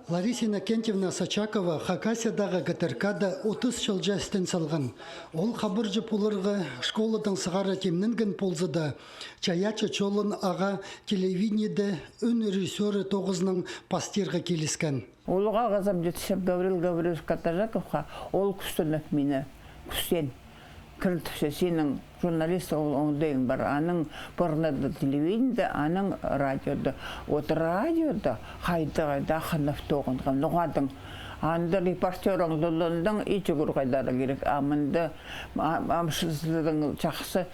Лариса Иннокентьевна Сачакова Хакасиядағы ГТРКда 30 жыл жастен салған. Ол хабыржы пулырғы школадың сығара темнінген ползыда. Чаячы чолын аға телевидениеде үн режиссері тоғызының пастирға келіскен. Олға ғазам жетішіп Гаврил Гаврилович Катажаковқа ол күстініп мені күстен. Кіртіпші сенің журналист оңдайың бар, аның бұрнады телевидениеде, аның радиода. От радиода қайда ақынып тоғынған нұғадың. Анды репортерің дұлындың ичігір қайдары керек. Амынды амшызлының жақсы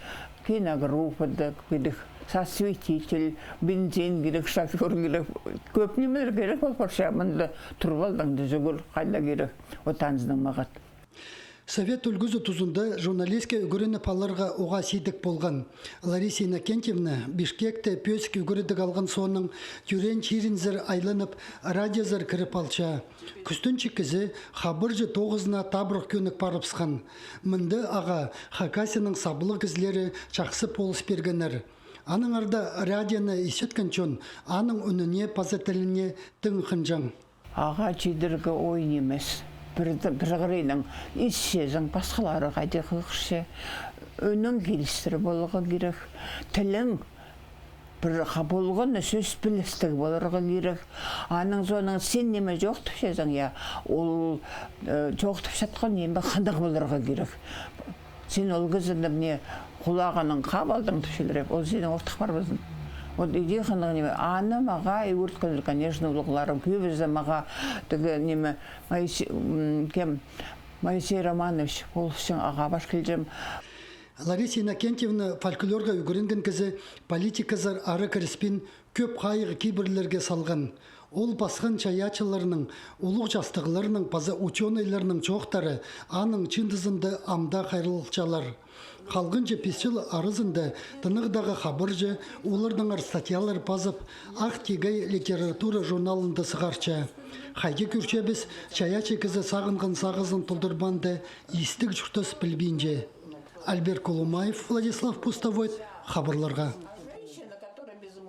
киногруппады керек. Сосветитель, бензин керек, шофер керек. Көп немелер керек ол қорша. Амынды тұрвалдыңды жүгір қайда керек. Отанызның мағат. Совет үлгізі тұзында журналистке үгіріні паларға оға сейдік болған. Лариса Иннокентьевна Бишкекте пөсік үгірідік алған соның тюрен чиринзір айланып радиозыр кіріп алча. Күстінші кізі хабыржы тоғызына табырық көнік парыпсқан. Мінді аға Хакасияның сабылы кізлері чақсы полыс бергенер. Аның арда радионы есеткен чон, аның үніне пазатіліне тың қынжаң. Аға чидіргі ойын емес. Бір-бірінің исшезің басқалары қайды қықшы, өнің келістірі болуға керек, тілің бір болғаны сөз білістігі болуға керек. Аның соның сен неме жоқтып шезің, ол жоқтып шатқан неме қандық болуға керек. Сен ол кізінді не құлағының қабалдың түшеліреп, ол сенің ортық бар бізін. Вот иди ханга неме аны мага юрткалар, конечно, улугларым көбүзө мага тиги неме кем Моисей Романович болушун ага баш келжем. Лариса Иннокентьевна фольклорга үгірінген кізі политиказар ары кіріспен көп қайығы кейбірлерге салған. Ол басқан чаячыларының, ұлық жастығыларының, паза ученыйларының çoğtары аның чындызынды амда қайрылықчалар. Қалғынчы песчыл арызында тынығдағы хабыржы, олардың статьялар пазып, ақ тегай литература журналында сығарча. Хайге күрче біз чаячы кізі сағынған сағызын тұлдырбанды естік жұртыс білбейінже. Альберт Колумаев, Владислав Пустовой, хабарларға.